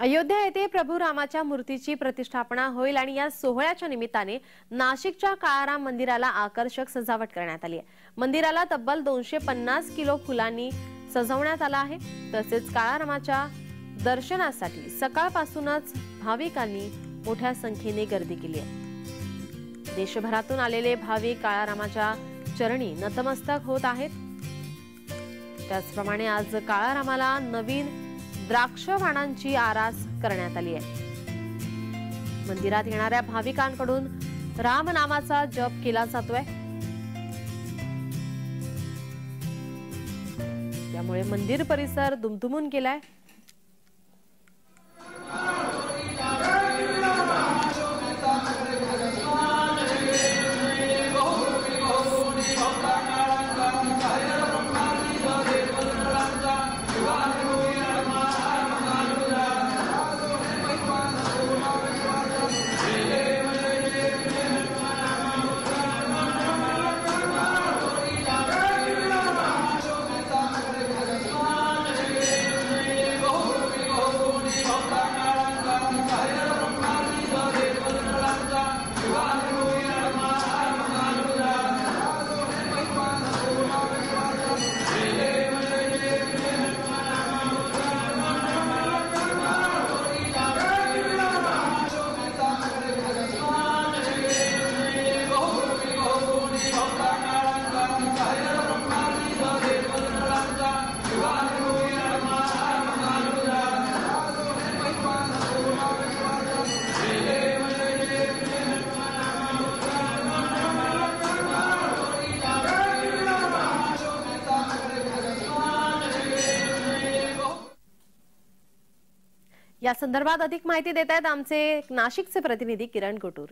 अयोध्या येथे प्रभू रामाच्या मूर्तीची प्रतिष्ठापना होईल आणि या सोहळ्याच्या निमित्ताने नाशिकच्या काळाराम मंदिराला आकर्षक सजावट करण्यात आली आहे। मंदिराला तब्बल 250 किलो फुलांनी सजवण्यात आलं आहे। तसेच काळारामाच्या दर्शनासाठी सकाळपासूनच भाविकांनी मोठ्या संख्येने गर्दी केली आहे। देशभरातून आलेले भाविक काळारामाच्या चरणी नतमस्तक होत आहेत। त्याचप्रमाणे आज काळारामाला नवीन द्राक्ष वाणांची आरास करण्यात आली आहे। मंदिरात येणाऱ्या भाविकांकडून रामनामाचा जप केला जातोय। त्यामुळे मंदिर परिसर दुमदुमून गेलाय। या संदर्भात अधिक माहिती देत आहेत आमचे नाशिकचे प्रतिनिधी किरण गोटूर।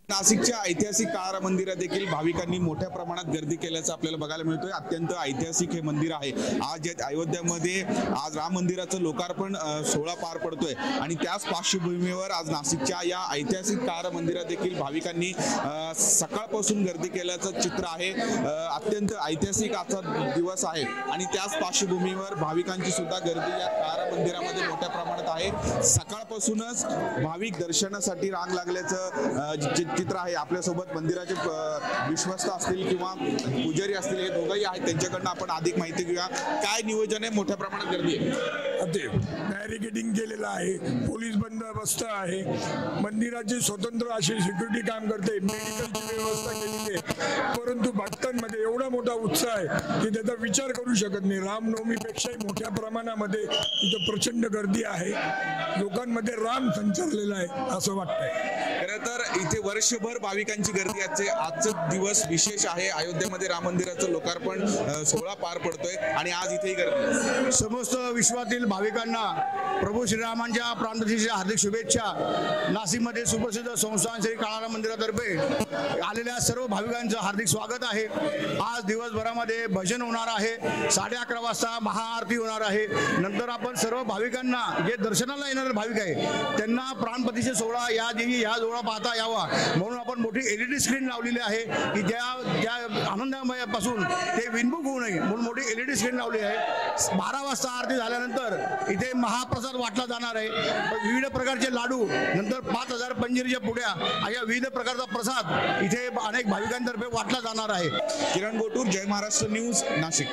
नाशिकच्या ऐतिहासिक काळाराम मंदिरात देखील भाविकांनी मोठ्या प्रमाणात गर्दी केल्याचं आपल्याला बघायला मिळतोय। अत्यंत ऐतिहासिक हे मंदिर आहे। आज अयोध्यामध्ये आज राम मंदिराचं लोकार्पण सोहळा पार पडतोय आणि त्याच पार्श्वभूमीवर आज नाशिकच्या या ऐतिहासिक काळाराम मंदिरात देखील भाविकांनी सकाळपासून गर्दी केल्याचं चित्र आहे। अत्यंत ऐतिहासिक असा दिवस आहे आणि त्याच पार्श्वभूमीवर भाविकांची सुद्धा गर्दी या काळाराम मंदिरामध्ये मोठ्या प्रमाणात आहे। सकाळपासूनच भाविक दर्शनासाठी रांग लागल्याचं चित्र आहे। आपल्यासोबत मंदिराचे विश्वस्त असतील किंवा पुजारी असतील हे दोघंही आहेत, त्यांच्याकडनं आपण अधिक माहिती घेऊया। काय नियोजन आहे? मोठ्या प्रमाणात गर्दी आहे, बॅरिकेडिंग केलेलं आहे, पोलीस बंदोबस्त आहे, मंदिराची स्वतंत्र अशी सिक्युरिटी काम करते, मेडिकलची व्यवस्था केलेली आहे। परंतु भक्तांमध्ये एवढा मोठा उत्साह आहे की त्याचा विचार करू शकत नाही। रामनवमीपेक्षाही मोठ्या प्रमाणामध्ये इथं प्रचंड गर्दी आहे। लोकांमध्ये राम संचारलेला आहे असं वाटतंय। खरं तर इथे वर्षभर भाविकांची गर्दी असते। आजचा दिवस विशेष आहे। अयोध्येमध्ये राम मंदिराचं लोकार्पण सोहळा पार पडतोय आणि आज इथेही गर्दी। समस्त विश्वातील भाविकांना प्रभू श्रीरामांच्या प्राणप्रतिष्ठेच्या हार्दिक शुभेच्छा। नाशिकमध्ये सुप्रसिद्ध संस्थान श्री काळाराम मंदिरातर्फे आलेल्या सर्व भाविकांचं हार्दिक स्वागत आहे। आज दिवसभरामध्ये भजन होणार आहे, 11:30 वाजता महाआरती होणार आहे। नंतर आपण सर्व भाविकांना जे दर्शनाला येणारे भाविक आहे त्यांना प्राणप्रतिष्ठा सोहळा या देवी या सोहळा पाहता यावा म्हणून आपण मोठी LED स्क्रीन लावलेली आहे की ज्या आनंदामयापासून ते विनमुख होऊ नये म्हणून मोठी LED स्क्रीन लावली आहे। 12 वाजता आरती झाल्यानंतर इथे महाप्रसाद वाटला जाणार आहे। विविध प्रकारचे लाडू, नंतर 5000 पंजिरीच्या पुड्या अशा विविध प्रकारचा प्रसाद इथे अनेक भाविकांतर्फे वाटला जाणार आहे। किरण गोटूर, जय महाराष्ट्र न्यूज, नाशिक।